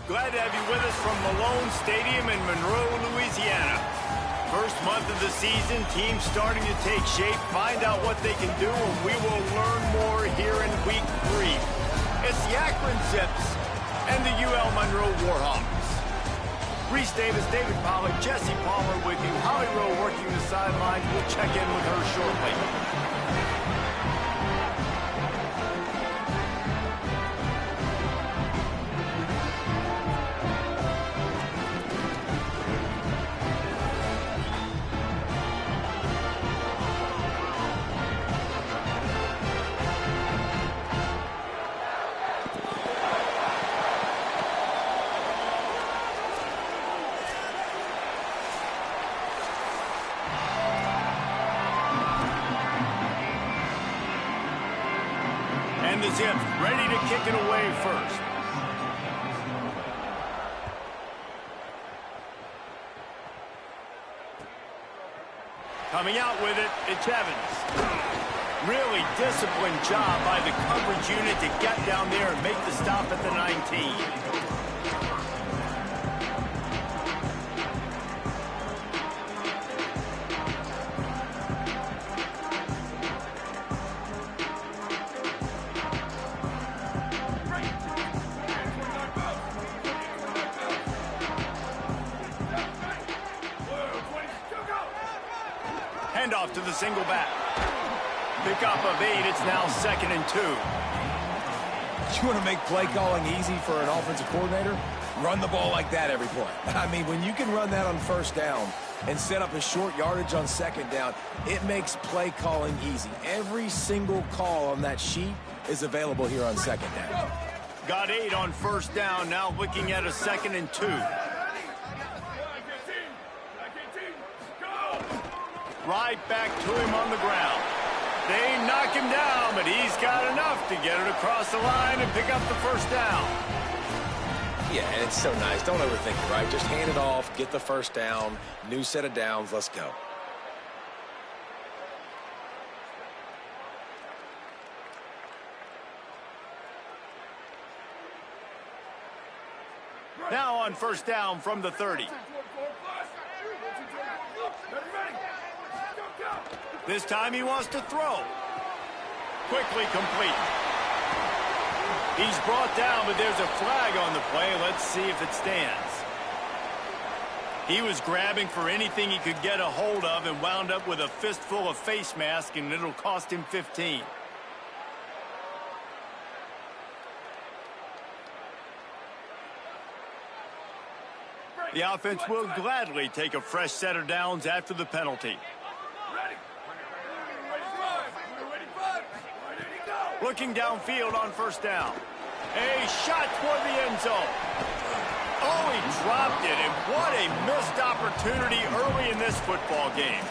Glad to have you with us from Malone Stadium in Monroe, Louisiana. First month of the season, teams starting to take shape, find out what they can do, and we will learn more here in week 3. It's the Akron Zips and the UL Monroe Warhawks. Reese Davis, David Pollack, Jesse Palmer with you. Holly Rowe working the sidelines. We'll check in with her shortly. And the Zips ready to kick it away first. Coming out with it, it's Evans. Really disciplined job by the coverage unit to get down there and make the stop at the 19. Handoff to the single back. Pickup of 8. It's now 2nd and 2. You want to make play calling easy for an offensive coordinator? Run the ball like that every play. I mean, when you can run that on first down and set up a short yardage on second down, it makes play calling easy. Every single call on that sheet is available here on second down. Got 8 on first down. Now looking at a 2nd and 2. Right back to him on the ground. They knock him down, but he's got enough to get it across the line and pick up the first down. Yeah, and it's so nice. Don't overthink it, right? Just hand it off, get the first down, new set of downs, let's go. Now on first down from the 30. This time he wants to throw. Quickly complete. He's brought down, but there's a flag on the play. Let's see if it stands. He was grabbing for anything he could get a hold of and wound up with a fistful of face mask, and it'll cost him 15. The offense will gladly take a fresh set of downs after the penalty. Looking downfield on first down. A shot toward the end zone. Oh, he dropped it, and what a missed opportunity early in this football game.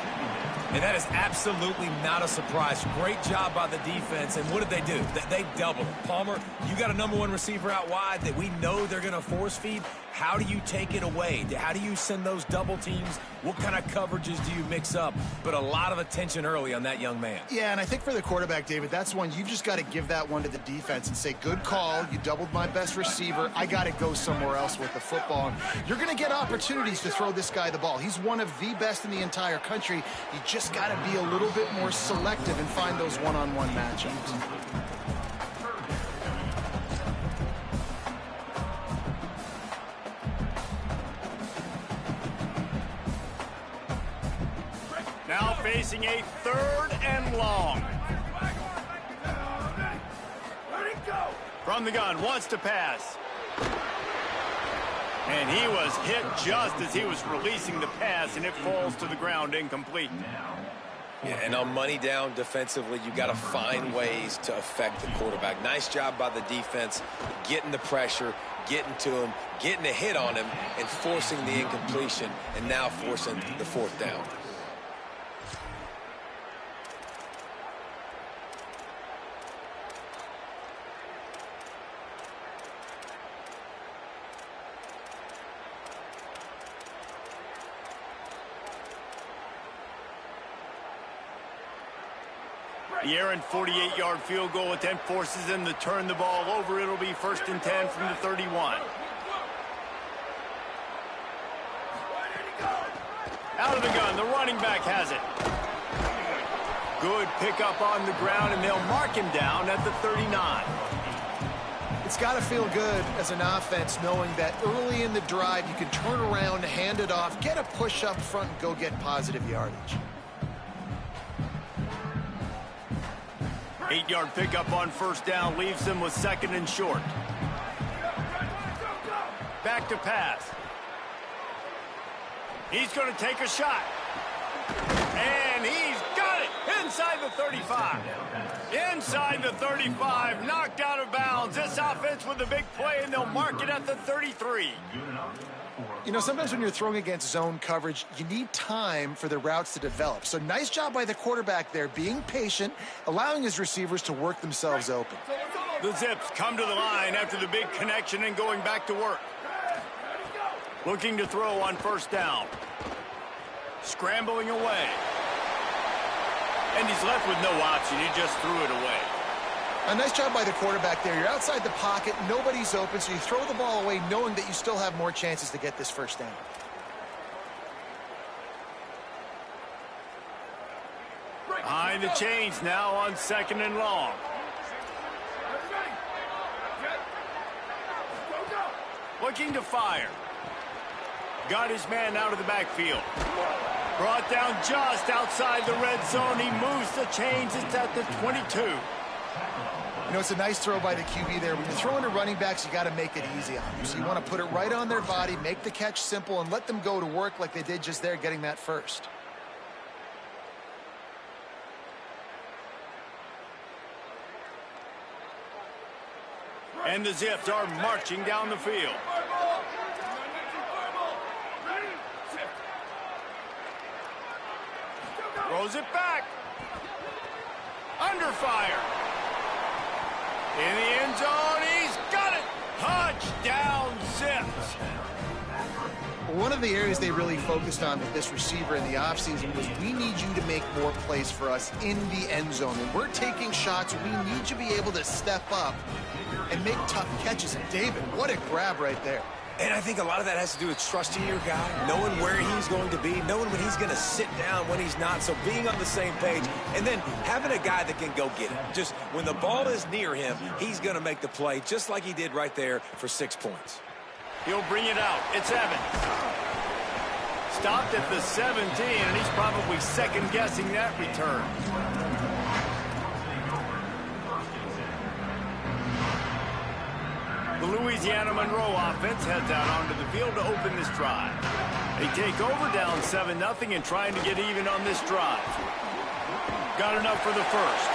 And that is absolutely not a surprise. Great job by the defense. And what did they do? They doubled it. Palmer, you got a #1 receiver out wide that we know they're going to force feed. How do you take it away? How do you send those double teams? What kind of coverages do you mix up? But a lot of attention early on that young man. Yeah, and I think for the quarterback, David, that's one you've just got to give that one to the defense and say, good call. You doubled my best receiver. I got to go somewhere else with the football. And you're going to get opportunities to throw this guy the ball. He's one of the best in the entire country. You just got to be a little bit more selective and find those one-on-one matchups. Now facing a 3rd and long. From the gun, wants to pass. And he was hit just as he was releasing the pass, and it falls to the ground incomplete. Yeah, and on money down defensively, you got to find ways to affect the quarterback. Nice job by the defense, getting the pressure, getting to him, getting a hit on him, and forcing the incompletion, and now forcing the 4th down. The errant 48-yard field goal attempt forces them to turn the ball over. It'll be 1st and 10 from the 31. Out of the gun, the running back has it. Good pickup on the ground, and they'll mark him down at the 39. It's got to feel good as an offense knowing that early in the drive you can turn around, hand it off, get a push up front, and go get positive yardage. 8-yard pickup on first down leaves them with second and short. Back to pass. He's going to take a shot. And he's got it inside the 35. Inside the 35, knocked out of bounds. This offense with a big play, and they'll mark it at the 33. You know, sometimes when you're throwing against zone coverage, you need time for the routes to develop. So nice job by the quarterback there, being patient, allowing his receivers to work themselves open. The Zips come to the line after the big connection and going back to work. Looking to throw on first down. Scrambling away. And he's left with no option. He just threw it away. A nice job by the quarterback there. You're outside the pocket, nobody's open, so you throw the ball away knowing that you still have more chances to get this first down. Behind the chains now on second and long. Looking to fire. Got his man out of the backfield. Brought down just outside the red zone. He moves the chains. It's at the 22. You know, it's a nice throw by the QB there. When you're throwing to running backs, you got to make it easy on them. So you want to put it right on their body, make the catch simple, and let them go to work like they did just there, getting that first. And the Zips are marching down the field. Throws it back. Under fire. In the end zone, he's got it. Touchdown, Zips. One of the areas they really focused on with this receiver in the offseason was we need you to make more plays for us in the end zone. When we're taking shots, we need you to be able to step up and make tough catches. And David, what a grab right there. And I think a lot of that has to do with trusting your guy, knowing where he's going to be, knowing when he's going to sit down, when he's not, so being on the same page, and then having a guy that can go get it. Just when the ball is near him, he's going to make the play, just like he did right there for 6 points. He'll bring it out. It's Evans. Stopped at the 17, and he's probably second-guessing that return. The Louisiana Monroe offense heads out onto the field to open this drive. They take over down 7-0 and trying to get even on this drive. Got enough for the first.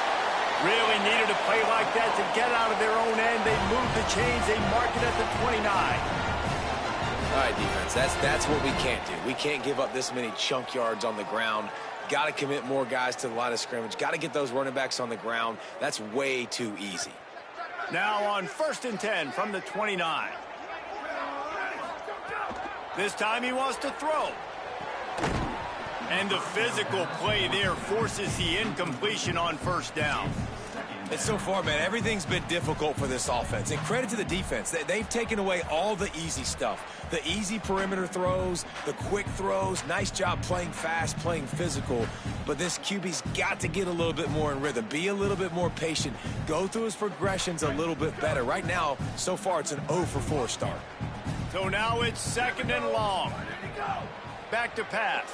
Really needed a play like that to get out of their own end. They move the chains. They mark it at the 29. All right, defense, that's what we can't do. We can't give up this many chunk yards on the ground. Got to commit more guys to the line of scrimmage. Got to get those running backs on the ground. That's way too easy. Now on 1st and 10 from the 29. This time he wants to throw. And the physical play there forces the incompletion on first down. And so far, man, everything's been difficult for this offense. And credit to the defense. They've taken away all the easy stuff. The easy perimeter throws, the quick throws. Nice job playing fast, playing physical. But this QB's got to get a little bit more in rhythm. Be a little bit more patient. Go through his progressions a little bit better. Right now, so far, it's an 0 for 4 start. So now it's second and long. Back to pass.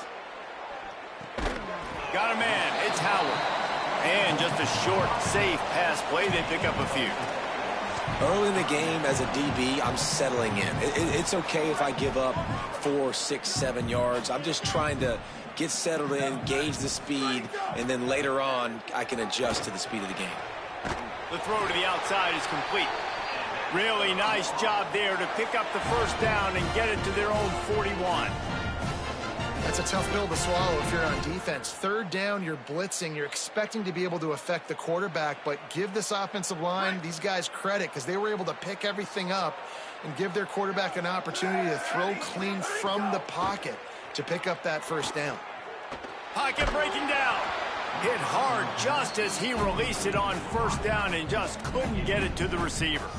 Got a man. It's Howard. And just a short, safe pass play. They pick up a few. Early in the game, as a DB, I'm settling in. It's okay if I give up 4, 6, 7 yards. I'm just trying to get settled in, gauge the speed, and then later on, I can adjust to the speed of the game. The throw to the outside is complete. Really nice job there to pick up the first down and get it to their own 41. That's a tough pill to swallow if you're on defense. Third down, you're blitzing. You're expecting to be able to affect the quarterback, but give this offensive line, these guys, credit because they were able to pick everything up and give their quarterback an opportunity to throw clean from the pocket to pick up that first down. Pocket breaking down. Hit hard just as he released it on first down and just couldn't get it to the receiver.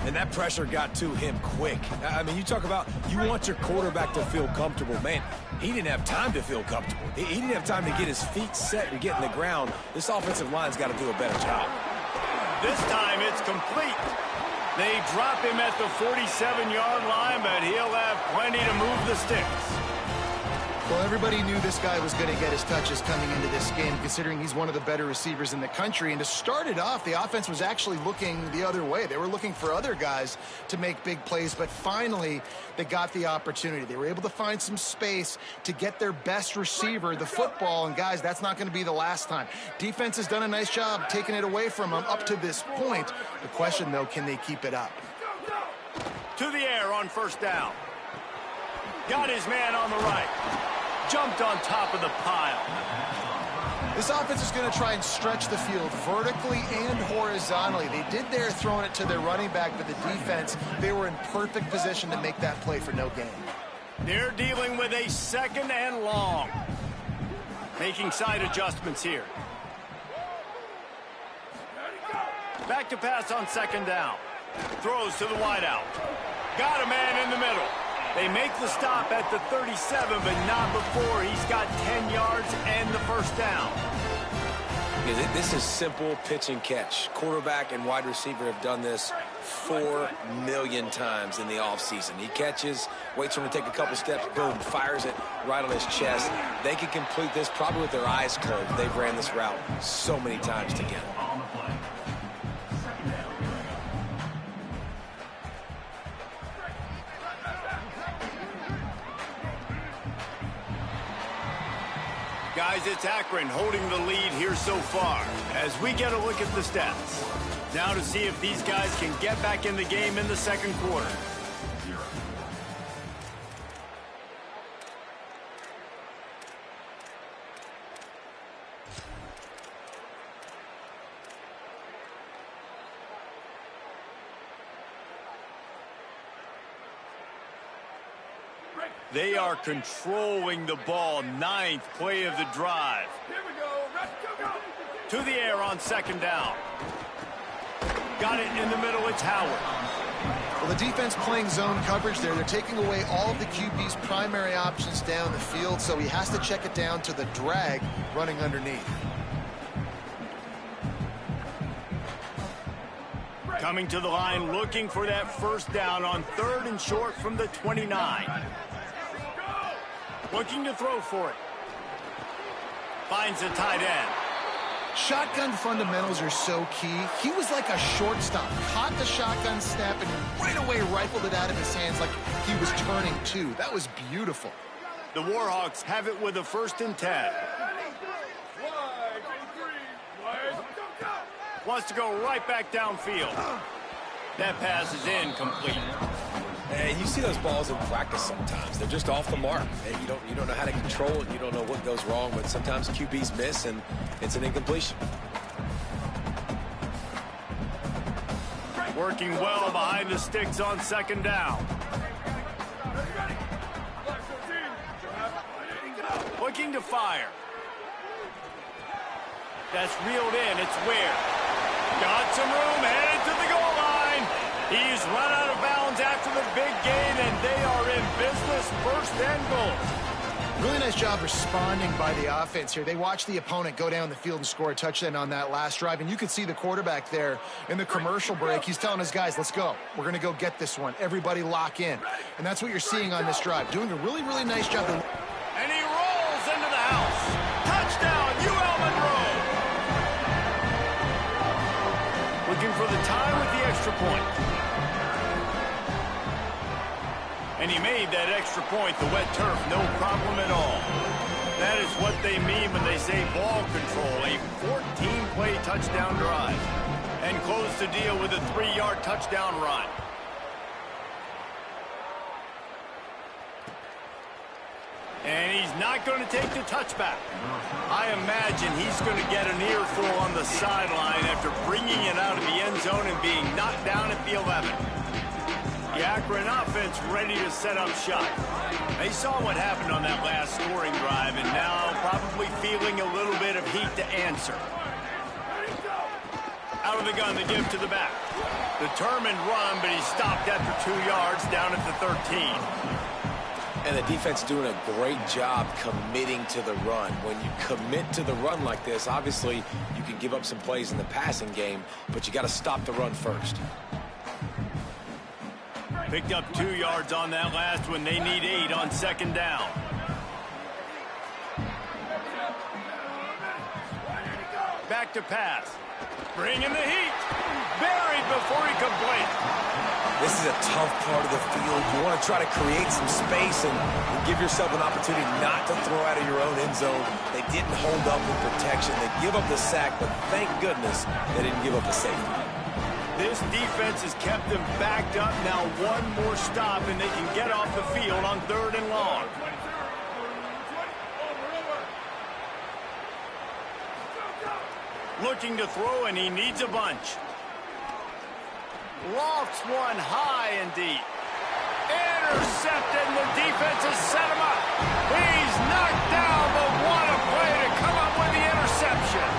And that pressure got to him quick. I mean, you talk about you want your quarterback to feel comfortable. Man, he didn't have time to feel comfortable. He didn't have time to get his feet set and get in the ground. This offensive line's got to do a better job. This time it's complete. They drop him at the 47-yard line, but he'll have plenty to move the sticks. Well, everybody knew this guy was going to get his touches coming into this game, considering he's one of the better receivers in the country. And to start it off, the offense was actually looking the other way. They were looking for other guys to make big plays, but finally they got the opportunity. They were able to find some space to get their best receiver the football, and guys, that's not going to be the last time. Defense has done a nice job taking it away from them up to this point. The question, though, can they keep it up? To the air on first down. Got his man on the right. Jumped on top of the pile. This offense is going to try and stretch the field vertically and horizontally. They did there throwing it to their running back, but the defense, they were in perfect position to make that play for no gain. They're dealing with a second and long. Making side adjustments here. Back to pass on second down. Throws to the wideout. Got a man in the middle. They make the stop at the 37, but not before he's got 10 yards and the first down. Yeah, this is simple pitch and catch. Quarterback and wide receiver have done this 4 million times in the offseason. He catches, waits for him to take a couple steps, boom, fires it right on his chest. They can complete this probably with their eyes closed. They've ran this route so many times together. Guys, it's Akron holding the lead here so far as we get a look at the stats. Now to see if these guys can get back in the game in the second quarter. They are controlling the ball. 9th play of the drive. Here we go. To the air on second down. Got it in the middle. It's Howard. Well, the defense playing zone coverage there. They're taking away all of the QB's primary options down the field, so he has to check it down to the drag running underneath. Coming to the line, looking for that first down on 3rd and short from the 29. Looking to throw for it. Finds a tight end. Shotgun fundamentals are so key. He was like a shortstop. Caught the shotgun snap and right away rifled it out of his hands like he was turning 2. That was beautiful. The Warhawks have it with a 1st and 10. Wants to go right back downfield. That pass is incomplete. And you see those balls in practice sometimes. They're just off the mark. And you don't know how to control it. You don't know what goes wrong. But sometimes QBs miss, and it's an incompletion. Working well behind the sticks on second down. Looking to fire. That's reeled in. It's Ware. Got some room, headed to the goal line. He's run out of bounds after the big gain, and they are in business, 1st and goal. Really nice job responding by the offense here. They watched the opponent go down the field and score a touchdown on that last drive, and you could see the quarterback there in the commercial break. He's telling his guys, let's go. We're going to go get this one. Everybody lock in. And that's what you're seeing on this drive. Doing a really, really nice job. And he rolls into the house. Touchdown, UL Monroe. Looking for the tie with the extra point. And he made that extra point, the wet turf, no problem at all. That is what they mean when they say ball control, a 14-play touchdown drive. And close the deal with a 3-yard touchdown run. And he's not going to take the touchback. I imagine he's going to get an earful on the sideline after bringing it out of the end zone and being knocked down at the 11. The Akron offense ready to set up shop. They saw what happened on that last scoring drive and now probably feeling a little bit of heat to answer. Out of the gun, the give to the back. Determined run, but he stopped after 2 yards down at the 13. And the defense doing a great job committing to the run. When you commit to the run like this, obviously you can give up some plays in the passing game, but you got to stop the run first. Picked up 2 yards on that last one. They need 8 on second down. Back to pass. Bringing the heat. Buried before he could blink. This is a tough part of the field. You want to try to create some space and give yourself an opportunity not to throw out of your own end zone. They didn't hold up with protection. They give up the sack, but thank goodness they didn't give up the safety. This defense has kept them backed up. Now one more stop, and they can get off the field on 3rd and long. Looking to throw, and he needs a bunch. Lofts one high and deep. Intercepted, and the defense has set him up. He's knocked down, but what a play to come up with the interception.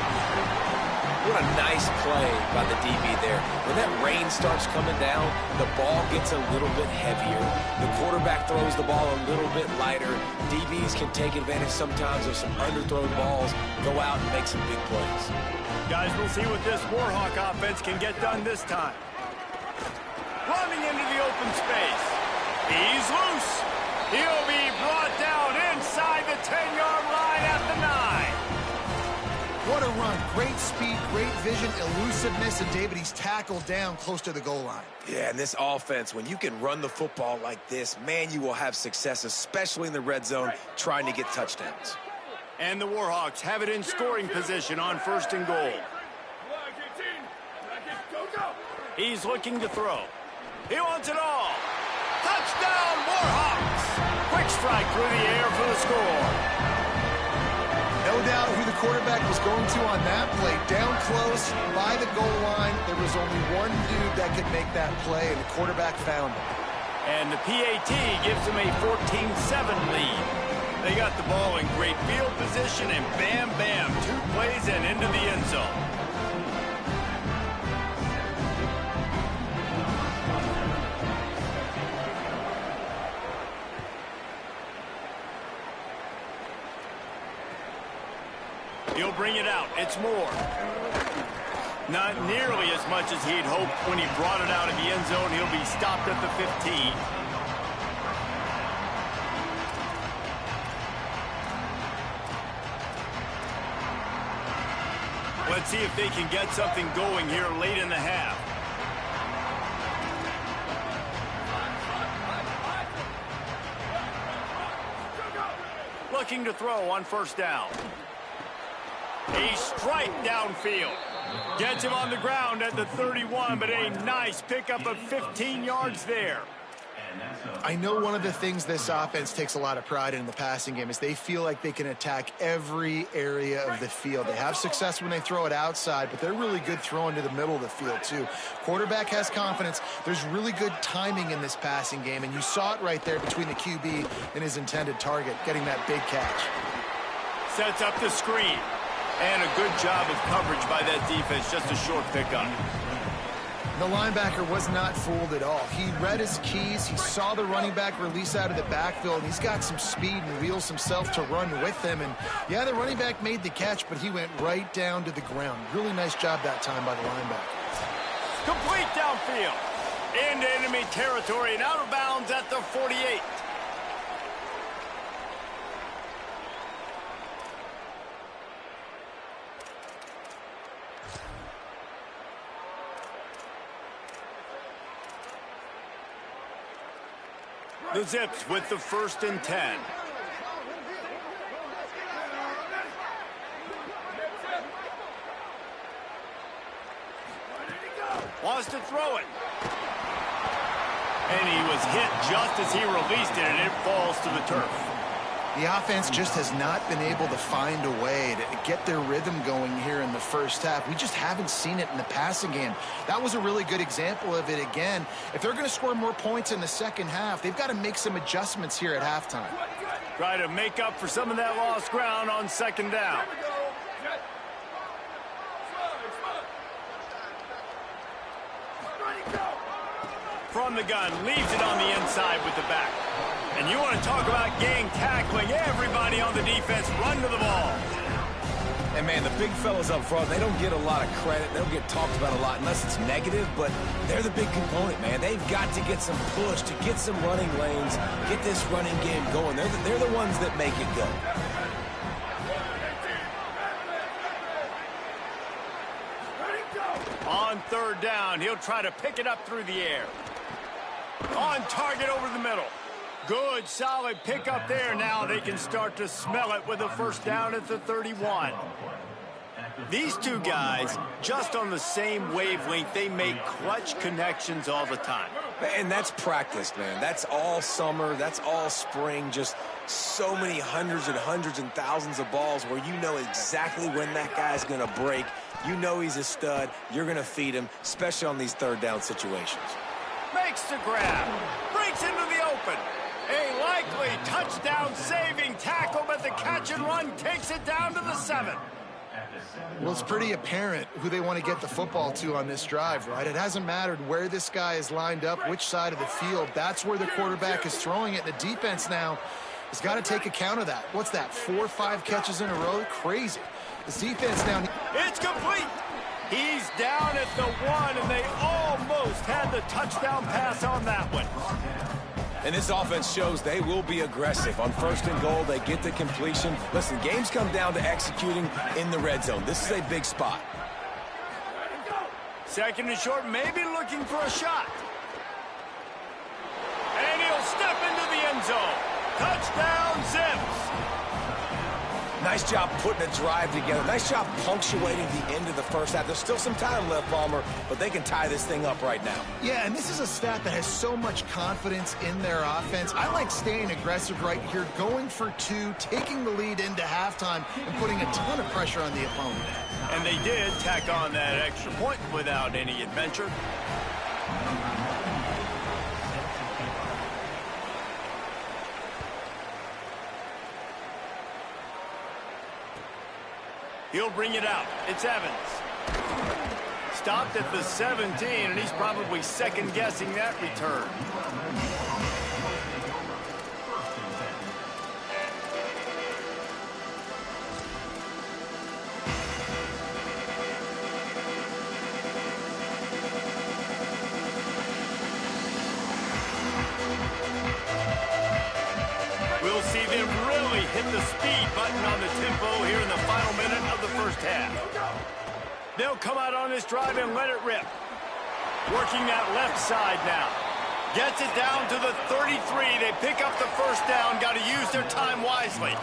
What a nice play by the DB there. When that rain starts coming down, the ball gets a little bit heavier. The quarterback throws the ball a little bit lighter. DBs can take advantage sometimes of some underthrown balls, go out and make some big plays. Guys, we'll see what this Warhawk offense can get done this time. Running into the open space. He's loose. He'll be brought down inside the 10-yard line at the 9. What a run. Great speed, great vision, elusiveness, and David, he's tackled down close to the goal line. Yeah, and this offense, when you can run the football like this, man, you will have success, especially in the red zone, trying to get touchdowns. And the Warhawks have it in scoring position on 1st and goal. He's looking to throw. He wants it all. Touchdown, Warhawks! Quick strike through the air for the score. No doubt who the quarterback was going to on that play. Down close, by the goal line, there was only one dude that could make that play, and the quarterback found him. And the PAT gives them a 14-7 lead. They got the ball in great field position, and bam, bam, 2 plays and into the end zone. He'll bring it out. It's more. Not nearly as much as he'd hoped when he brought it out of the end zone. He'll be stopped at the 15. Let's see if they can get something going here late in the half. Looking to throw on 1st down. A strike downfield. Gets him on the ground at the 31, but a nice pickup of 15 yards there. I know one of the things this offense takes a lot of pride in the passing game is they feel like they can attack every area of the field. They have success when they throw it outside, but they're really good throwing to the middle of the field too. Quarterback has confidence. There's really good timing in this passing game, and you saw it right there between the QB and his intended target, getting that big catch. Sets up the screen. And a good job of coverage by that defense, just a short pickup. The linebacker was not fooled at all. He read his keys. He saw the running back release out of the backfield, and he's got some speed and wheels himself to run with him. And, yeah, the running back made the catch, but he went right down to the ground. Really nice job that time by the linebacker. Complete downfield. Into enemy territory and out of bounds at the 48. The Zips with the 1st and 10. Wants to throw it. And he was hit just as he released it, and it falls to the turf. The offense just has not been able to find a way to get their rhythm going here in the 1st half. We just haven't seen it in the passing game. That was a really good example of it again. If they're going to score more points in the 2nd half, they've got to make some adjustments here at halftime. Try to make up for some of that lost ground on 2nd down. from the gun, leaves it on the inside with the back. And you want to talk about gang tackling, everybody on the defense run to the ball. And, man, the big fellas up front, they don't get a lot of credit. They don't get talked about a lot unless it's negative, but they're the big component, man. They've got to get some push, to get some running lanes, get this running game going. They're the ones that make it go. On third down, he'll try to pick it up through the air. On target over the middle. Good, solid pickup there. Now they can start to smell it with a first down at the 31. These two guys, just on the same wavelength, they make clutch connections all the time. And that's practice, man. That's all summer. That's all spring. Just so many hundreds and thousands of balls where you know exactly when that guy's going to break. You know he's a stud. You're going to feed him, especially on these third down situations. Makes the grab. Breaks into the open. A likely touchdown-saving tackle, but the catch and run takes it down to the 7. Well, it's pretty apparent who they want to get the football to on this drive, right? It hasn't mattered where this guy is lined up, which side of the field. That's where the quarterback is throwing it. The defense now has got to take account of that. What's that, 4 or 5 catches in a row? Crazy. This defense now... It's complete. He's down at the 1, and they almost had the touchdown pass on that one. And this offense shows they will be aggressive. On first and goal, they get the completion. Listen, games come down to executing in the red zone. This is a big spot. Second and short, maybe looking for a shot. And he'll step into the end zone. Touchdown, Zips. Nice job putting a drive together. Nice job punctuating the end of the first half. There's still some time left, Palmer, but they can tie this thing up right now. Yeah, and this is a stat that has so much confidence in their offense. I like staying aggressive right here, going for 2, taking the lead into halftime, and putting a ton of pressure on the opponent. And they did tack on that extra point without any adventure. He'll bring it out. It's Evans. Stopped at the 17, and he's probably second-guessing that return. We'll see them really hit the speed button on the tempo here in the final minute of the first half. They'll come out on this drive and let it rip. Working that left side now. Gets it down to the 33. They pick up the first down. Got to use their time wisely.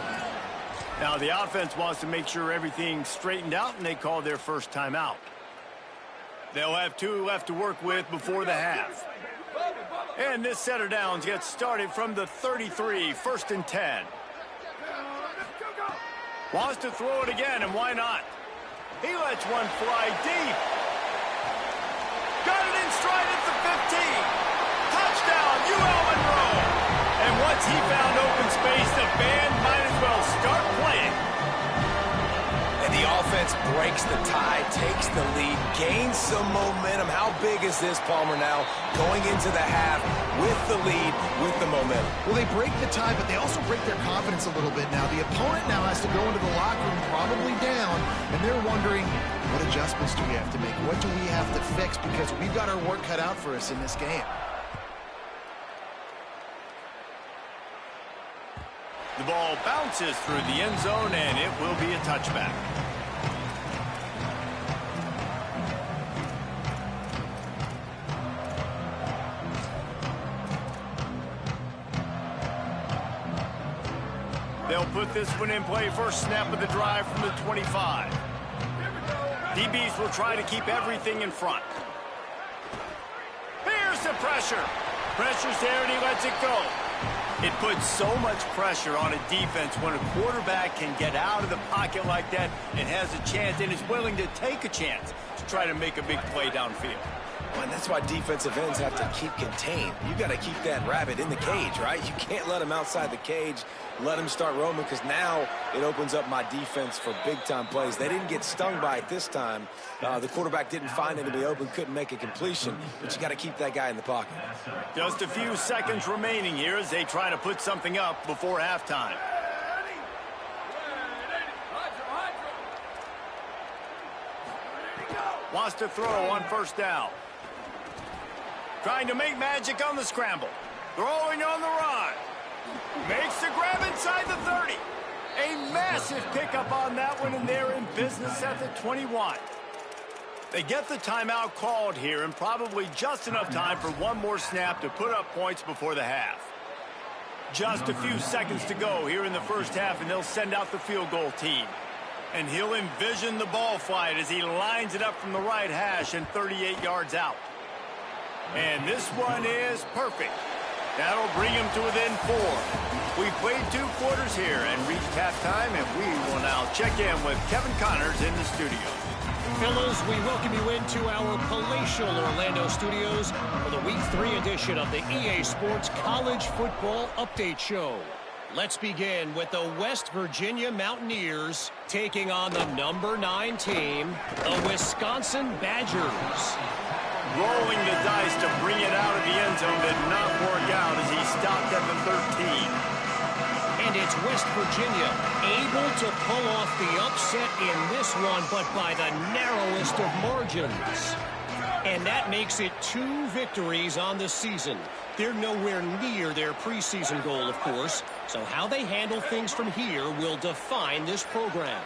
Now the offense wants to make sure everything's straightened out, and they call their first timeout. They'll have 2 left to work with before the half. And this set of downs gets started from the 33, first and 10. Wants to throw it again, and why not? He lets one fly deep. Got it in stride at the 15. Touchdown, UL Monroe. And once he found open space, the band might as well start playing. And the offense breaks the tie, takes the lead, gains some momentum. How big is this, Palmer, now? Going into the half with the lead, with the momentum. Well, they break the tie, but they also break their confidence a little bit now. The opponent now has to go into the locker room probably down, and they're wondering, what adjustments do we have to make? What do we have to fix? Because we've got our work cut out for us in this game. The ball bounces through the end zone, and it will be a touchback. They'll put this one in play. First snap of the drive from the 25. DBs will try to keep everything in front. Here's the pressure. Pressure's there, and he lets it go. It puts so much pressure on a defense when a quarterback can get out of the pocket like that and has a chance and is willing to take a chance to try to make a big play downfield. Well, and that's why defensive ends have to keep contained. You got to keep that rabbit in the cage, right? You can't let him outside the cage, let him start roaming, because now it opens up my defense for big-time plays. They didn't get stung by it this time. The quarterback didn't find anybody open, couldn't make a completion, but you got to keep that guy in the pocket. Just a few seconds remaining here as they try to put something up before halftime. Wants to throw on first down. Trying to make magic on the scramble. Throwing on the run. Makes the grab inside the 30. A massive pickup on that one, and they're in business at the 21. They get the timeout called here, and probably just enough time for one more snap to put up points before the half. Just a few seconds to go here in the first half, and they'll send out the field goal team. And he'll envision the ball flight as he lines it up from the right hash and 38 yards out. And this one is perfect. That'll bring him to within 4. We've played 2 quarters here and reached halftime, and we will now check in with Kevin Connors in the studio. Fellas, we welcome you into our palatial Orlando studios for the Week 3 edition of the EA Sports College Football Update Show. Let's begin with the West Virginia Mountaineers taking on the number 9 team, the Wisconsin Badgers. Rolling the dice to bring it out of the end zone did not work out as he stopped at the 13. And it's West Virginia able to pull off the upset in this one, but by the narrowest of margins. And that makes it 2 victories on the season. They're nowhere near their preseason goal, of course. So how they handle things from here will define this program.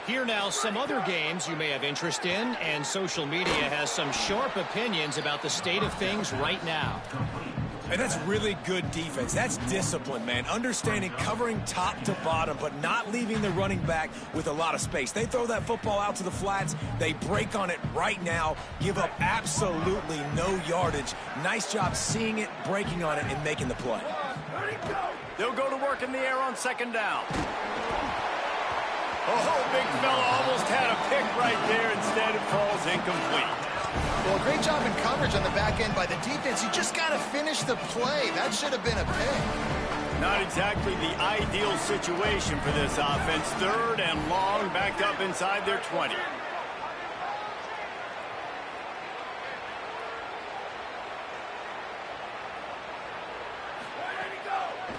Here now, some other games you may have interest in, and social media has some sharp opinions about the state of things right now. And that's really good defense. That's discipline, man. Understanding covering top to bottom, but not leaving the running back with a lot of space. They throw that football out to the flats. They break on it right now, give up absolutely no yardage. Nice job seeing it, breaking on it, and making the play. They'll go to work in the air on second down. Oh, big fella almost had a pick right there. Instead, it falls incomplete. Well, great job in coverage on the back end by the defense. You just got to finish the play. That should have been a pick. Not exactly the ideal situation for this offense. 3rd and long, backed up inside their 20.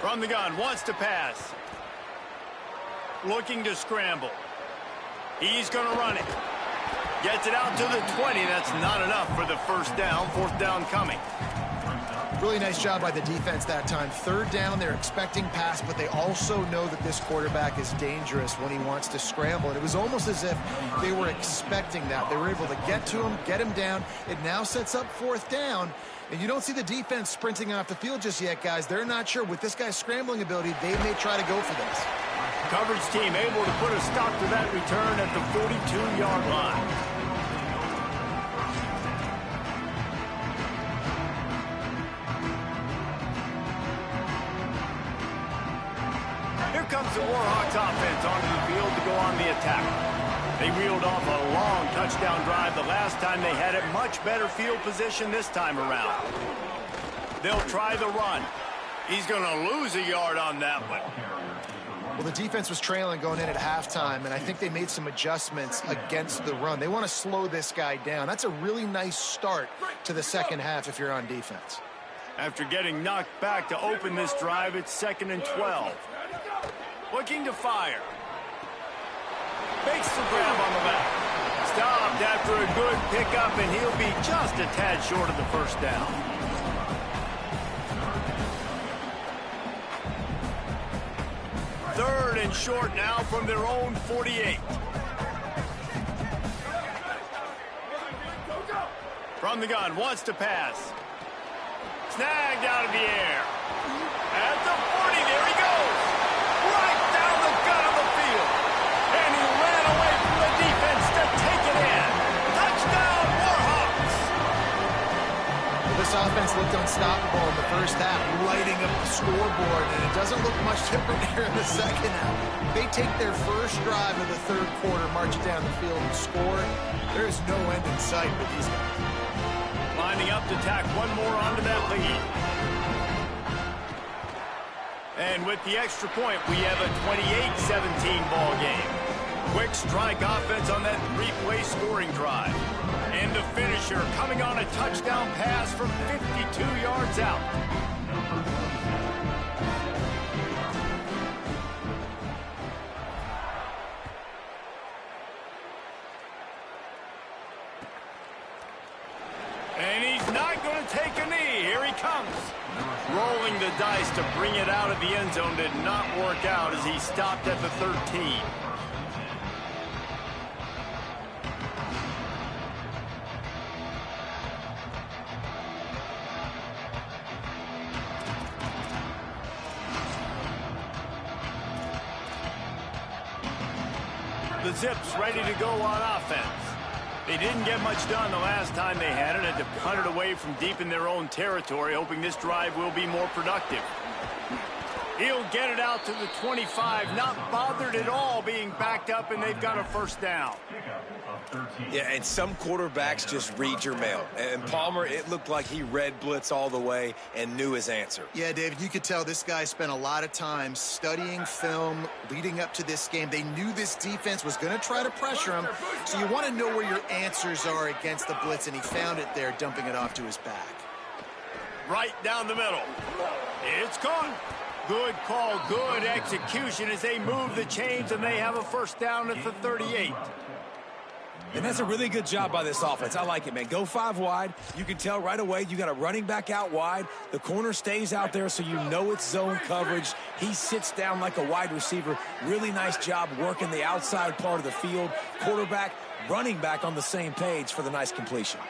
From the gun, wants to pass. Looking to scramble. He's going to run it. Gets it out to the 20. That's not enough for the first down. 4th down coming. Really nice job by the defense that time. 3rd down, they're expecting pass, but they also know that this quarterback is dangerous when he wants to scramble. And it was almost as if they were expecting that. They were able to get to him, get him down. It now sets up 4th down. And you don't see the defense sprinting off the field just yet, guys. They're not sure. With this guy's scrambling ability, they may try to go for this. Coverage team able to put a stop to that return at the 42-yard line. Here comes the Warhawks offense onto the field to go on the attack. They reeled off a long touchdown drive the last time they had it. Much better field position this time around. They'll try the run. He's going to lose a yard on that one. Well, the defense was trailing going in at halftime, and I think they made some adjustments against the run. They want to slow this guy down. That's a really nice start to the second half if you're on defense. After getting knocked back to open this drive, it's 2nd and 12. Looking to fire. Makes the grab on the left. Stopped after a good pickup, and he'll be just a tad short of the first down. Third and short now from their own 48. From the gun, wants to pass. Snagged out of the air. At the 40, there he goes. Right down the gut of the field. And he ran away from the defense to take it in. Touchdown, Warhawks. Well, this offense looked unstoppable in the first half, lighting up the scoreboard, and it doesn't look much different here in the second half. They take their first drive of the 3rd quarter, march it down the field, and score. There is no end in sight with these guys. lining up to tack one more onto that lead. And with the extra point, we have a 28-17 ball game. Quick strike offense on that three-play scoring drive. And the finisher coming on a touchdown pass from 52 yards out. And he's not going to take a knee. Here he comes. Rolling the dice to bring it out of the end zone did not work out as he stopped at the 13. The Zips ready to go on offense. They didn't get much done the last time they had it. Had to punt it away from deep in their own territory, hoping this drive will be more productive. He'll get it out to the 25, not bothered at all being backed up, and they've got a first down. Yeah, and some quarterbacks just read your mail. And Palmer, it looked like he read blitz all the way and knew his answer. Yeah, David, you could tell this guy spent a lot of time studying film leading up to this game. They knew this defense was going to try to pressure him, so you want to know where your answers are against the blitz, and he found it there, dumping it off to his back. Right down the middle. It's caught. Good call, good execution as they move the chains, and they have a first down at the 38. And that's a really good job by this offense. I like it, man. Go 5 wide. You can tell right away you got a running back out wide. The corner stays out there so you know it's zone coverage. He sits down like a wide receiver. Really nice job working the outside part of the field. Quarterback, running back on the same page for the nice completion.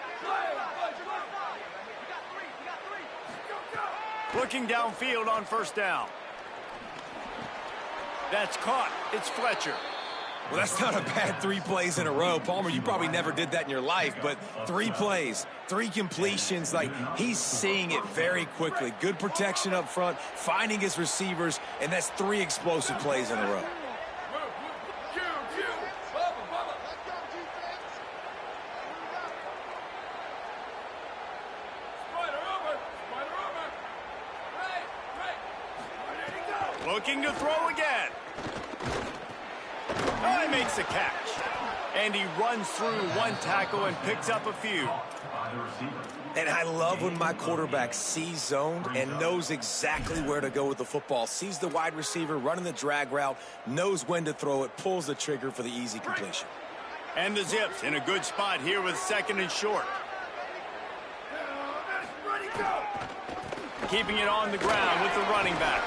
Looking downfield on first down. That's caught. It's Fletcher. Well, that's not a bad 3 plays in a row. Palmer, you probably never did that in your life, but 3 plays, 3 completions, like he's seeing it very quickly. Good protection up front, finding his receivers, and that's 3 explosive plays in a row. Looking to throw again. Oh, he makes a catch. And he runs through 1 tackle and picks up a few. And I love when my quarterback sees zoned and knows exactly where to go with the football. Sees the wide receiver running the drag route, knows when to throw it, pulls the trigger for the easy completion. And the Zips in a good spot here with 2nd and short. Keeping it on the ground with the running back.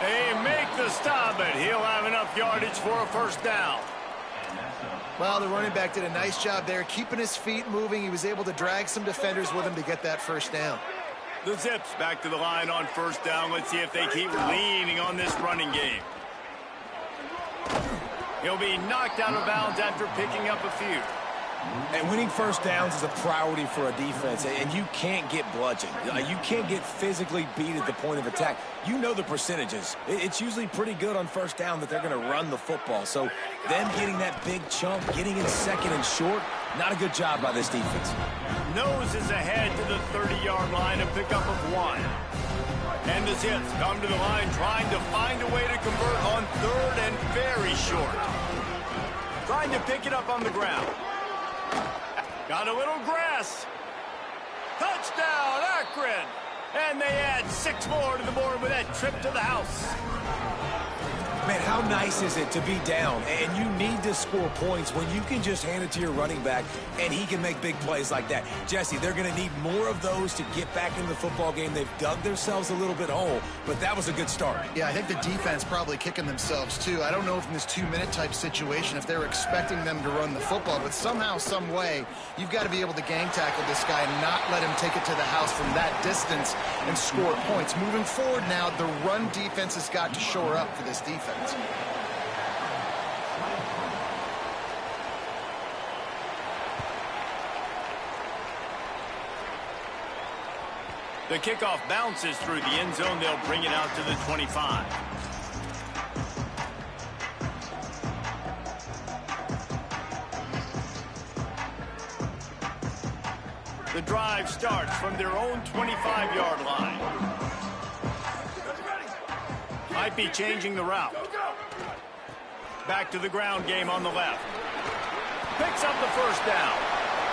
They make the stop, but he'll have enough yardage for a first down. Well, the running back did a nice job there, keeping his feet moving. He was able to drag some defenders with him to get that first down. The Zips back to the line on first down. Let's see if they keep leaning on this running game. He'll be knocked out of bounds after picking up a few. And winning first downs is a priority for a defense, and you can't get bludgeoned. You can't get physically beat at the point of attack. You know the percentages. It's usually pretty good on first down that they're going to run the football. So them getting that big chunk, getting in 2nd and short, not a good job by this defense. Noses ahead to the 30-yard line, a pickup of 1. And the Zips come to the line trying to find a way to convert on 3rd and very short. Trying to pick it up on the ground. Got a little grass. Touchdown, Akron. And they add 6 more to the board with that trip to the house. Man, how nice is it to be down and you need to score points when you can just hand it to your running back and he can make big plays like that? Jesse, they're going to need more of those to get back into the football game. They've dug themselves a little bit hole, but that was a good start. Yeah, I think the defense probably kicking themselves too. I don't know if in this 2-minute type situation if they're expecting them to run the football, but somehow, some way, you've got to be able to gang tackle this guy and not let him take it to the house from that distance and score points. Moving forward now, the run defense has got to shore up for this defense. The kickoff bounces through the end zone. They'll bring it out to the 25. The drive starts from their own 25-yard line. Might be changing the route. Back to the ground game on the left. Picks up the first down.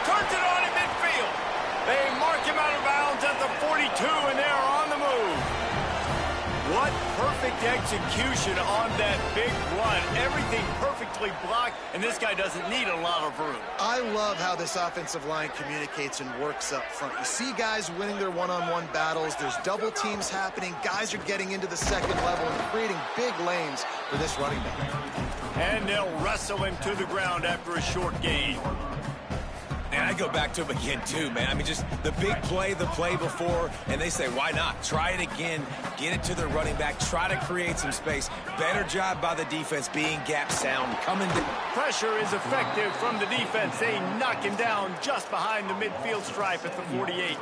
Turns it on in midfield. They mark him out of bounds at the 42, and they're on the move. What perfect execution on that big run. Everything perfectly blocked, and this guy doesn't need a lot of room. I love how this offensive line communicates and works up front. You see guys winning their one-on-one battles. There's double teams happening. Guys are getting into the second level and creating big lanes for this running back. And they'll wrestle him to the ground after a short gain. And I go back to him again, too, man. I mean, just the big play, the play before, and they say, why not? Try it again, get it to the running back, try to create some space. Better job by the defense being gap sound, coming to... Pressure is effective from the defense. They knock him down just behind the midfield stripe at the 48.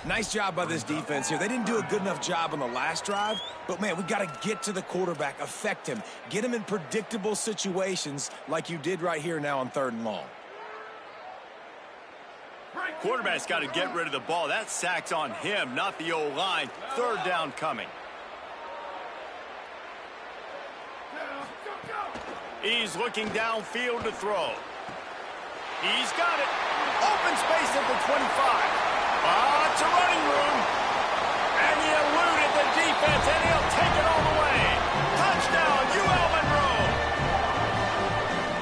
Nice job by this defense here. They didn't do a good enough job on the last drive, but, man, we got to get to the quarterback, affect him, get him in predictable situations like you did right here now on 3rd and long. Quarterback's got to get rid of the ball. That sack's on him, not the O-line. 3rd down coming. He's looking downfield to throw. He's got it. Open space at the 25. It's a running room. And he eluded the defense, and he'll take it all the way. Touchdown, UL Monroe.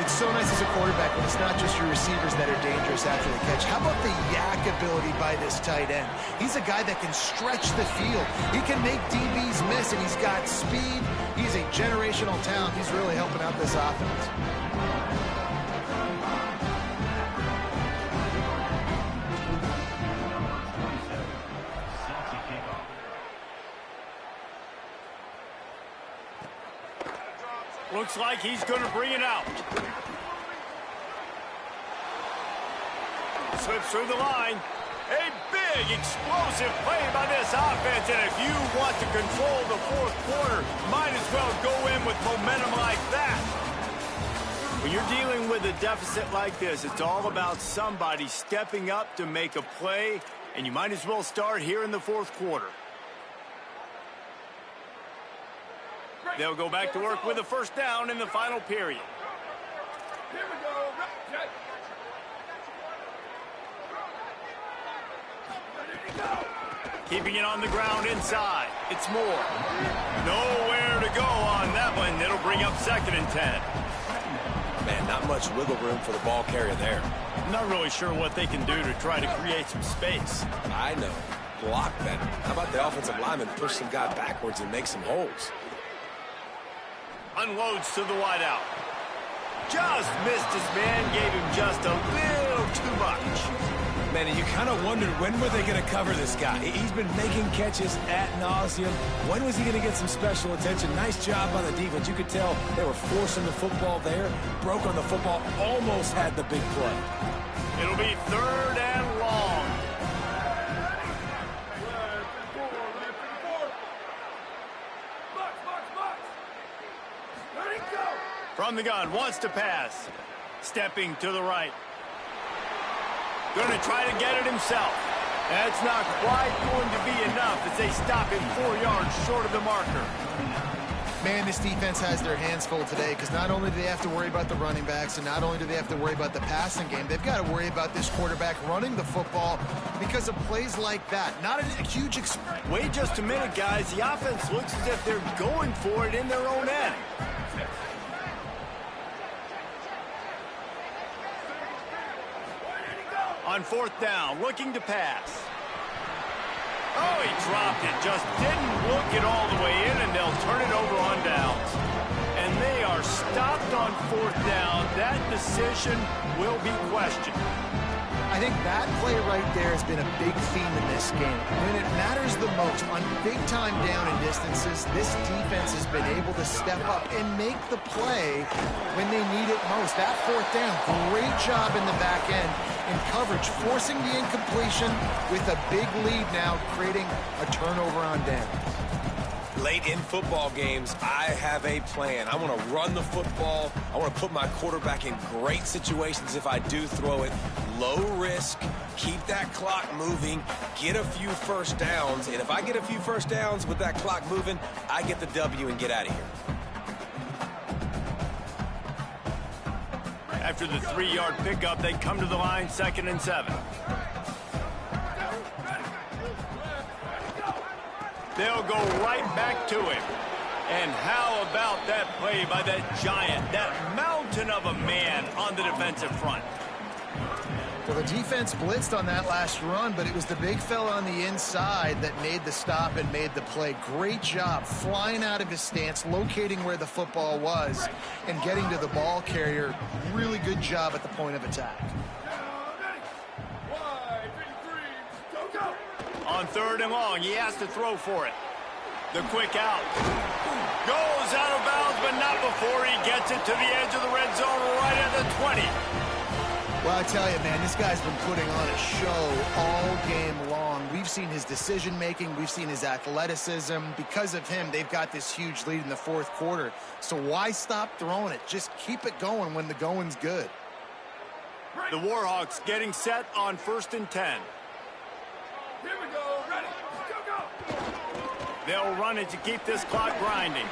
It's so nice as a quarterback when it's not just your receivers that are dangerous after the catch. How about the yak ability by this tight end? He's a guy that can stretch the field. He can make DBs miss, and he's got speed. He's a generational talent. He's really helping out this offense. Looks like he's going to bring it out. Slips through the line. A big, explosive play by this offense. And if you want to control the 4th quarter, might as well go in with momentum like that. When you're dealing with a deficit like this, it's all about somebody stepping up to make a play. And you might as well start here in the 4th quarter. They'll go back to work with a 1st down in the final period. Here we go. Keeping it on the ground inside. It's Moore. Nowhere to go on that one. It'll bring up 2nd and 10. Man, not much wiggle room for the ball carrier there. I'm not really sure what they can do to try to create some space. I know. Block better. How about the offensive lineman push some guy backwards and make some holes? Unloads to the wideout. Just missed his man, gave him just a little too much. Man, you kind of wondered when were they going to cover this guy. He's been making catches ad nauseum. When was he going to get some special attention? Nice job by the defense. You could tell they were forcing the football there. Broke on the football, almost had the big play. It'll be 3rd and long. From the gun, wants to pass. Stepping to the right. Going to try to get it himself. That's not quite going to be enough as they stop him 4 yards short of the marker. Man, this defense has their hands full today because not only do they have to worry about the running backs and not only do they have to worry about the passing game, they've got to worry about this quarterback running the football because of plays like that. Not a huge... Wait just a minute, guys. The offense looks as if they're going for it in their own end. On 4th down, looking to pass. Oh, he dropped it. Just didn't look it all the way in, and they'll turn it over on downs. And they are stopped on 4th down. That decision will be questioned. I think that play right there has been a big theme in this game. When it matters the most, on big-time down and distances, this defense has been able to step up and make the play when they need it most. That 4th down, great job in the back end in coverage, forcing the incompletion with a big lead now, creating a turnover on downs. Late in football games, I have a plan. I want to run the football. I want to put my quarterback in great situations if I do throw it. Low risk, keep that clock moving, get a few first downs, and if I get a few first downs with that clock moving, I get the W and get out of here. After the 3-yard pickup, they come to the line, 2nd and 7. They'll go right back to him. And how about that play by that giant, that mountain of a man on the defensive front? Well, the defense blitzed on that last run, but it was the big fella on the inside that made the stop and made the play. Great job flying out of his stance, locating where the football was, and getting to the ball carrier. Really good job at the point of attack. On 3rd and long, he has to throw for it. The quick out. Goes out of bounds, but not before he gets it to the edge of the red zone right at the 20. Well, I tell you, man, this guy's been putting on a show all game long. We've seen his decision-making. We've seen his athleticism. Because of him, they've got this huge lead in the 4th quarter. So why stop throwing it? Just keep it going when the going's good. The Warhawks getting set on 1st and 10. Here we go. Ready. Go, go. They'll run it to keep this clock grinding.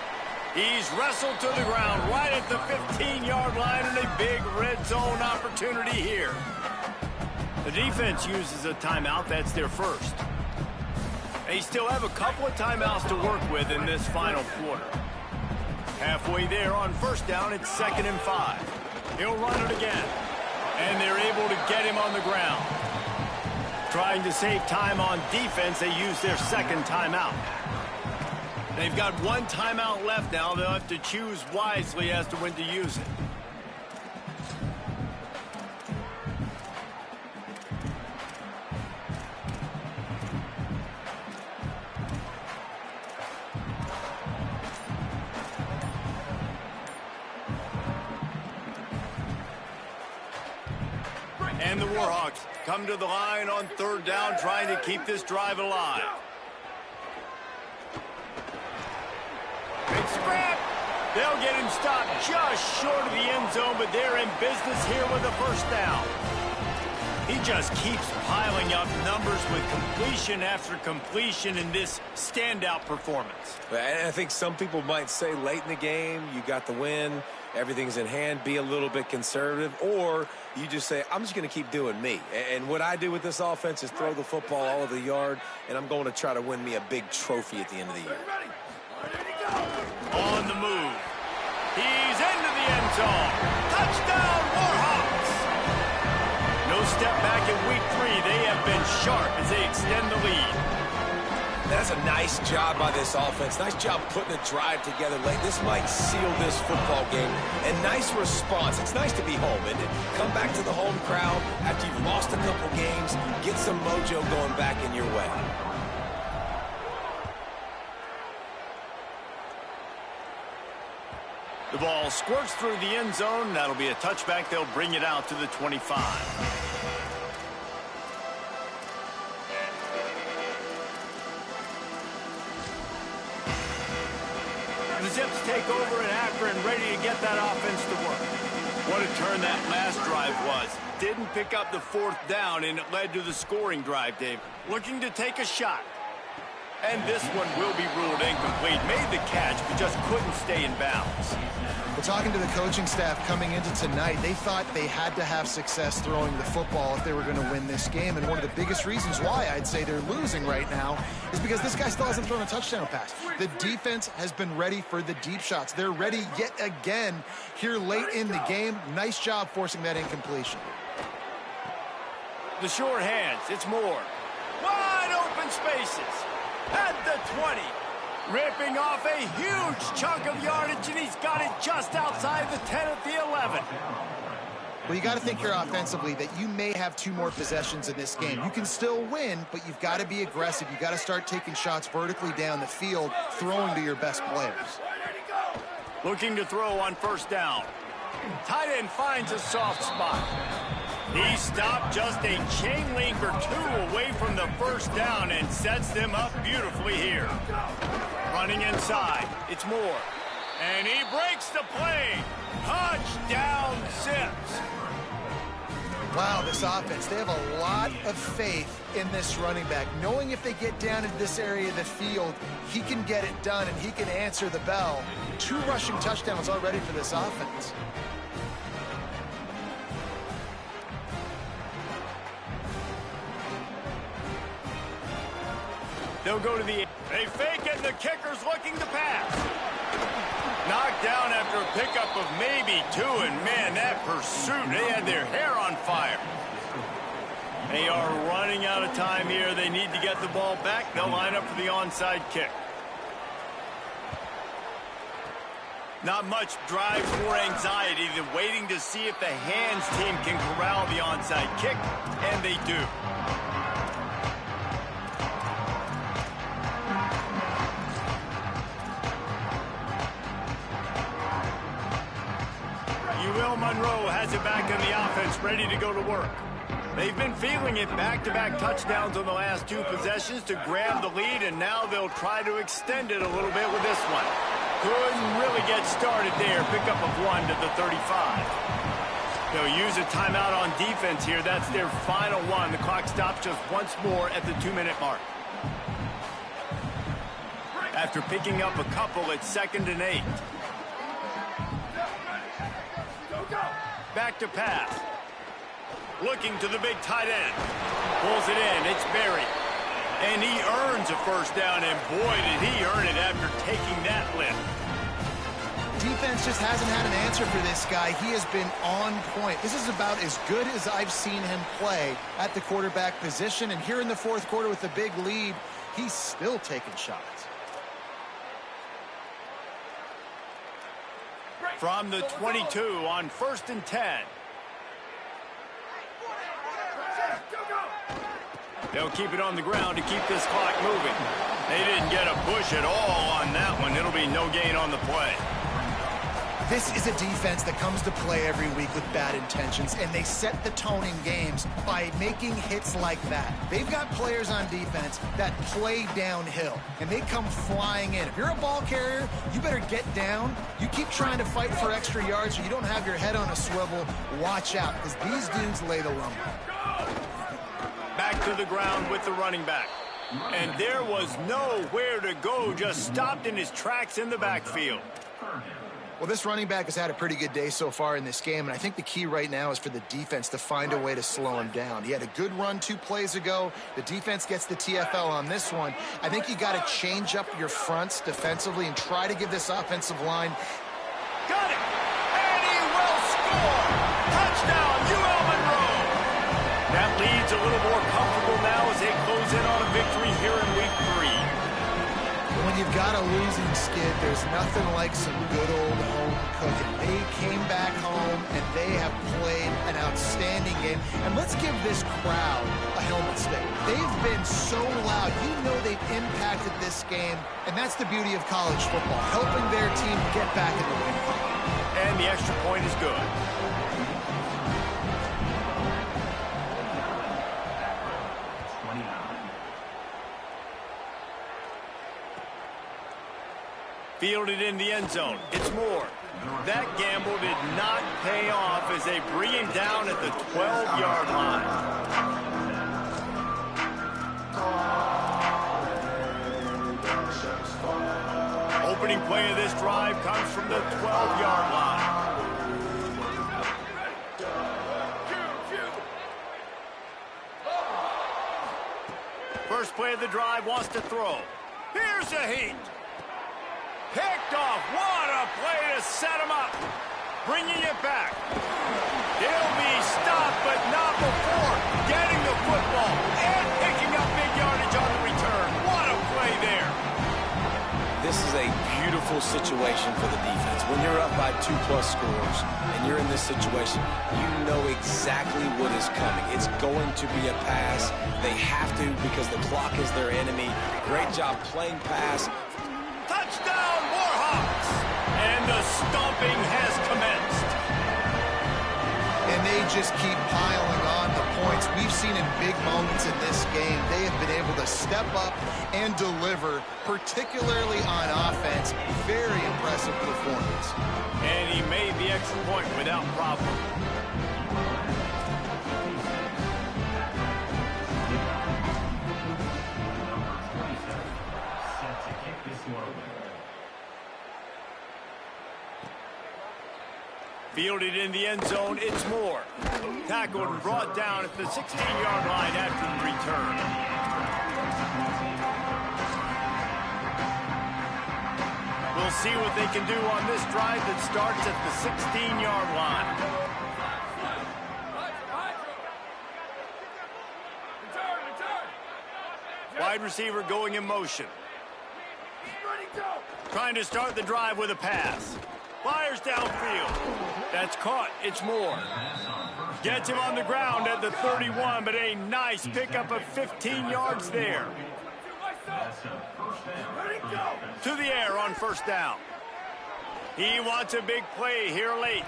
He's wrestled to the ground right at the 15-yard line and a big red zone opportunity here. The defense uses a timeout. That's their first. They still have a couple of timeouts to work with in this final quarter. Halfway there on 1st down, it's 2nd and 5. He'll run it again. And they're able to get him on the ground. Trying to save time on defense, they use their 2nd timeout. They've got 1 timeout left now. They'll have to choose wisely as to when to use it. And the Warhawks come to the line on 3rd down, trying to keep this drive alive. Big scrap. They'll get him stopped just short of the end zone, but they're in business here with a 1st down. He just keeps piling up numbers with completion after completion in this standout performance. And I think some people might say late in the game, you got the win, everything's in hand, be a little bit conservative, or you just say, I'm just going to keep doing me. And what I do with this offense is throw the football all over the yard, and I'm going to try to win me a big trophy at the end of the year. On the move. He's into the end zone. Touchdown, Warhawks! No step back in week 3. They have been sharp as they extend the lead. That's a nice job by this offense. Nice job putting a drive together late. This might seal this football game. And nice response. It's nice to be home, isn't it? Come back to the home crowd after you've lost a couple games. Get some mojo going back in your way. The ball squirts through the end zone. That'll be a touchback. They'll bring it out to the 25. The Zips take over in Akron, ready to get that offense to work. What a turn that last drive was. Didn't pick up the 4th down, and it led to the scoring drive, Dave. Looking to take a shot. And this one will be ruled incomplete. Made the catch, but just couldn't stay in bounds. Well, talking to the coaching staff coming into tonight, they thought they had to have success throwing the football if they were going to win this game. And one of the biggest reasons why I'd say they're losing right now is because this guy still hasn't thrown a touchdown pass. The defense has been ready for the deep shots. They're ready yet again here late in the game. Nice job forcing that incompletion. The short hands, it's Moore. Wide open spaces. At the 20, ripping off a huge chunk of yardage, and he's got it just outside the 10 at the 11. Well, you got to think here offensively that you may have 2 more possessions in this game. You can still win, but you've got to be aggressive. You've got to start taking shots vertically down the field, throwing to your best players. Looking to throw on 1st down. Tight end finds a soft spot. He stopped just a chain link or 2 away from the 1st down and sets them up beautifully here. Running inside, it's Moore. And he breaks the play. Touchdown, Zips. Wow, this offense, they have a lot of faith in this running back, knowing if they get down into this area of the field, he can get it done and he can answer the bell. 2 rushing touchdowns already for this offense. They'll go to the... They fake it, and the kicker's looking to pass. Knocked down after a pickup of maybe 2, and man, that pursuit, they had their hair on fire. They are running out of time here. They need to get the ball back. They'll line up for the onside kick. Not much drive or anxiety. They're waiting to see if the hands team can corral the onside kick, and they do. Monroe has it back in the offense, ready to go to work. They've been feeling it, back-to-back touchdowns on the last 2 possessions to grab the lead, and now they'll try to extend it a little bit with this one. Couldn't really get started there. Pickup of 1 to the 35. They'll use a timeout on defense here. That's their final one. The clock stops just once more at the 2-minute mark. After picking up a couple, it's 2nd and 8. Back to pass. Looking to the big tight end. Pulls it in. It's Berry. And he earns a first down, and boy, did he earn it after taking that lift. Defense just hasn't had an answer for this guy. He has been on point. This is about as good as I've seen him play at the quarterback position. And here in the 4th quarter with a big lead, he's still taking shots. From the 22 on 1st and 10. They'll keep it on the ground to keep this clock moving. They didn't get a push at all on that one. It'll be no gain on the play. This is a defense that comes to play every week with bad intentions, and they set the tone in games by making hits like that. They've got players on defense that play downhill, and they come flying in. If you're a ball carrier, you better get down. You keep trying to fight for extra yards so you don't have your head on a swivel. Watch out, because these dudes lay the lumber. Back to the ground with the running back. And there was nowhere to go, just stopped in his tracks in the backfield. Well, this running back has had a pretty good day so far in this game, and I think the key right now is for the defense to find a way to slow him down. He had a good run 2 plays ago. The defense gets the TFL on this one. I think you got to change up your fronts defensively and try to give this offensive line. Got it! And he will score! Touchdown, UL Monroe! That lead's a little more comfortable now as they close in on a victory here in Week 3. When you've got a losing skid, there's nothing like some good old home cooking. They came back home, and they have played an outstanding game. And let's give this crowd a helmet stick. They've been so loud. You know they've impacted this game, and that's the beauty of college football, helping their team get back in the win column. And the extra point is good. Fielded in the end zone. It's Moore. That gamble did not pay off as they bring him down at the 12-yard line. Opening play of this drive comes from the 12-yard line. First play of the drive, wants to throw. Here's a heat. Picked off. What a play to set him up. Bringing it back. He'll be stopped, but not before getting the football and picking up big yardage on the return. What a play there. This is a beautiful situation for the defense. When you're up by 2+ scores and you're in this situation, you know exactly what is coming. It's going to be a pass. They have to because the clock is their enemy. Great job playing pass. Touchdown, Warhawks! And the stomping has commenced. And they just keep piling on the points. We've seen in big moments in this game, they have been able to step up and deliver, particularly on offense. Very impressive performance. And he made the extra point without problem. Fielded in the end zone, it's Moore. Tackled and brought down at the 16-yard line after the return. We'll see what they can do on this drive that starts at the 16-yard line. Wide receiver going in motion. Trying to start the drive with a pass. Fires downfield. That's caught. It's Moore. Gets him on the ground at the 31, but a nice pickup of 15 yards there. To the air on first down. He wants a big play here late.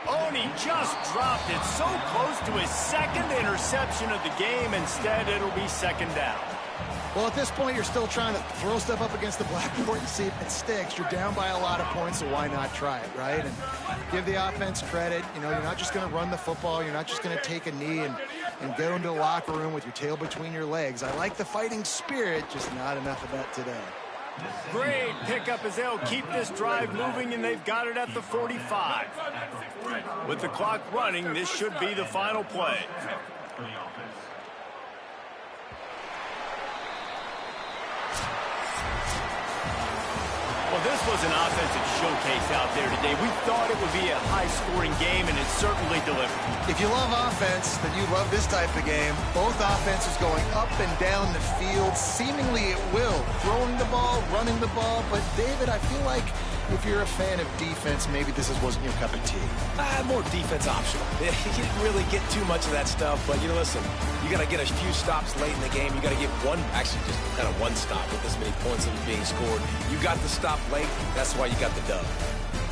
Oh, and he just dropped it so close to his second interception of the game. Instead, it'll be second down. Well, at this point, you're still trying to throw stuff up against the blackboard and see if it sticks. You're down by a lot of points, so why not try it, right? And give the offense credit. You know, you're not just going to run the football. You're not just going to take a knee and go into the locker room with your tail between your legs. I like the fighting spirit, just not enough of that today. Great pickup as they'll keep this drive moving, and they've got it at the 45. With the clock running, this should be the final play. Well, this was an offensive showcase out there today. We thought it would be a high-scoring game, and it certainly delivered. If you love offense, then you love this type of game. Both offenses going up and down the field, seemingly at will. Throwing the ball, running the ball. But, David, I feel like if you're a fan of defense, maybe this wasn't your cup of tea. More defense optional. You didn't really get too much of that stuff, but, listen, you got to get a few stops late in the game. You got to get just kind of one stop with this many points that are being scored. You got the stop late. That's why you got the dub.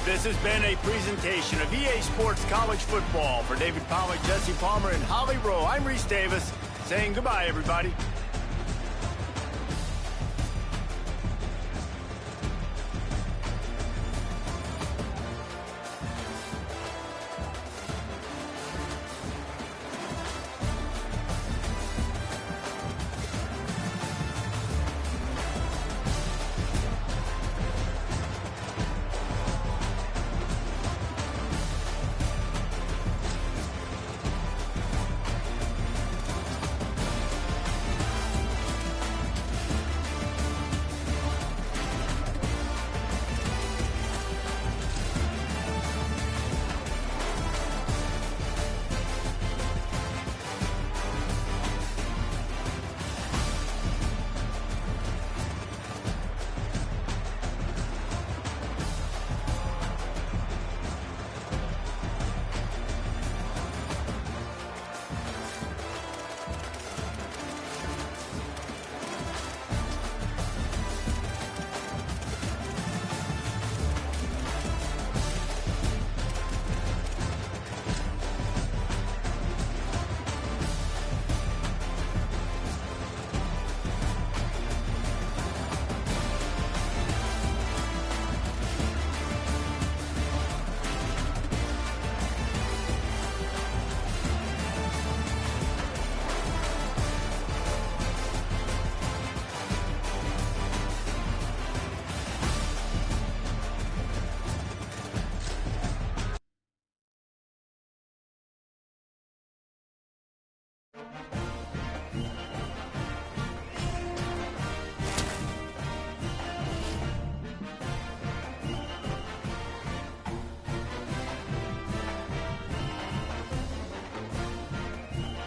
This has been a presentation of EA Sports College Football. For David Pollack, Jesse Palmer, and Holly Rowe, I'm Reese Davis saying goodbye, everybody.